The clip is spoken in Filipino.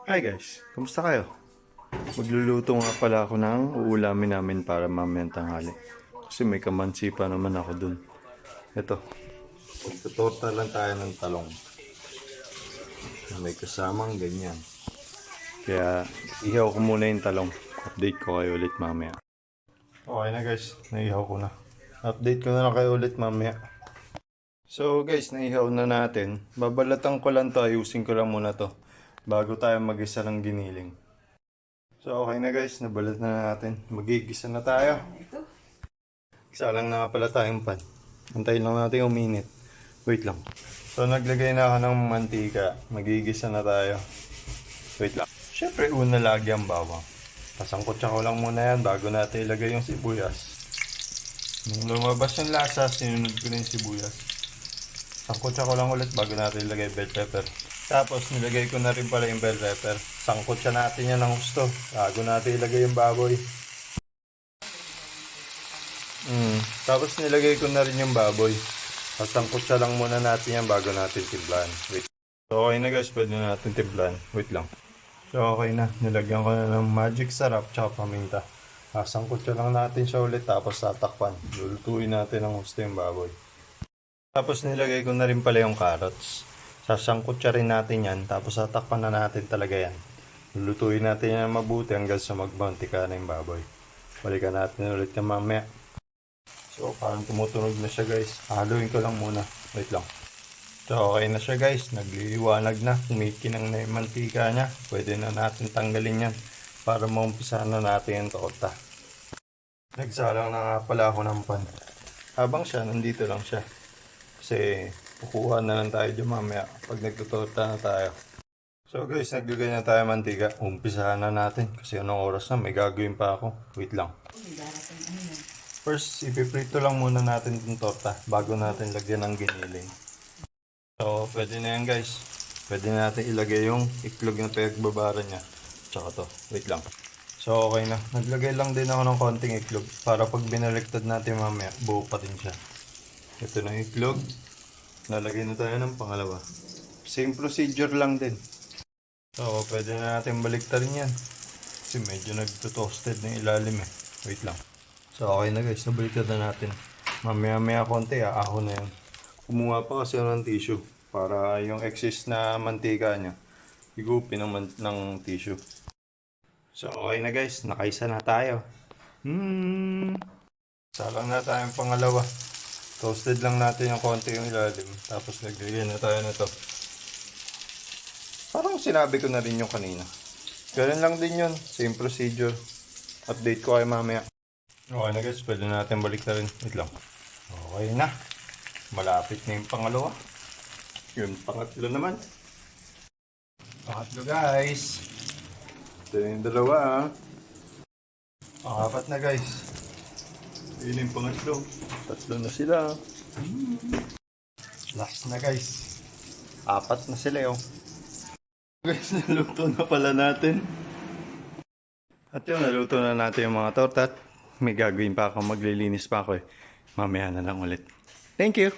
Hi guys, kumusta kayo? Magluluto nga pala ako ng uulamin namin para mamayang tanghali. Kasi may kamansi pa naman ako dun. Ito, magtutorta lang tayo ng talong. May kasamang ganyan. Kaya ihaw ko muna yung talong. Update ko kayo ulit mamaya. Okay na guys, naihaw ko na. Update ko na lang kayo ulit mamaya. So guys, naihaw na natin. Babalatan ko lang to, ayusin ko lang muna to. Bago tayo mag-isa ng giniling. So okay na guys, nabalat na natin. Magigisa na tayo. Isa lang na pala tayong pan. Antayin lang natin uminit. Wait lang. So naglagay na ako ng mantika. Magigisa na tayo. Wait lang. Siyempre una lagi ang bawang. Pasangkotsa ko lang muna yan bago natin ilagay yung sibuyas. Nung lumabas yung lasa, sinunod ko na yung sibuyas. Sangkotsa ko lang ulit bago natin ilagay bell pepper. Tapos nilagay ko na rin pala yung bell pepper. Sangkotsa natin yan ng gusto bago natin ilagay yung baboy. Tapos nilagay ko na rin yung baboy. Sangkotsa lang muna natin yan bago natin timplahan. Wait. So okay na guys, pwede na natin timplahan. Wait lang. So okay na, nilagyan ko na ng magic sarap tsaka paminta. Sangkotsa lang natin siya ulit tapos tatakpan. Lulutuin natin ng gusto yung baboy. Tapos nilagay ko na rin pala yung carrots. Sasangkotsa rin natin yan, tapos tatakpan na natin talaga yan. Lulutuin natin yan mabuti hanggang sa magmantika na yung baboy. Balikan natin ulit yung mamaya. So parang tumutunog na siya guys. Haluin ko lang muna. Wait lang. So okay na siya guys. Nagliliwanag na. Kumikinang na yung mantika niya. Pwede na natin tanggalin yan para maumpisa na natin yung torta. Nagsalang na nga pala ako ng pan. Habang siya, nandito lang siya. Kasi kukuha na lang tayo dyan mamaya pag nagtutorta na tayo. So guys, naglagay na tayo mantika. Umpisahan na natin kasi anong oras na, may gagawin pa ako. Wait lang. First, ipiprito lang muna natin itong torta bago natin lagyan ng giniling. So pwede na yan guys. Pwede na natin ilagay yung iklog na pinagbabara niya. Tsaka to, wait lang. So okay na. Naglagay lang din ako ng konting iklog para pag binaliktad natin mamaya, buo pa din siya. Ito na yung iklog. Nalagay na tayo ng pangalawa. Same procedure lang din. So, pwede na natin baliktarin yan. Kasi medyo nagto-toasted na ilalim eh. Wait lang. So, okay na guys. Nabaliktad na natin. Mamaya-maya konti, ahon na yan. Kumuha pa kasi ng tissue. Para yung excess na mantika niya, higupin ng tissue. So, okay na guys. Nakaisa na tayo. Salang na tayong pangalawa. Toasted lang natin yung konti yung ilalim. Tapos naglagyan na tayo na to. Parang sinabi ko na rin yung kanina. Ganun lang din yun. Same procedure. Update ko kayo mamaya. Okay na guys. Pwede natin balik na rin. Wait lang. Okay na. Malapit na yung pangalawa. Yung pangatlo naman. Pangatlo guys. Ito yung dalawa. Pangapat na guys. Yun yung pangatlo. Tatlo na sila. Last na guys. Apat na sila Guys, naluto na pala natin. At yun, naluto na natin yung mga torta. May gagawin pa ako. Maglilinis pa ako Mamaya na lang ulit. Thank you!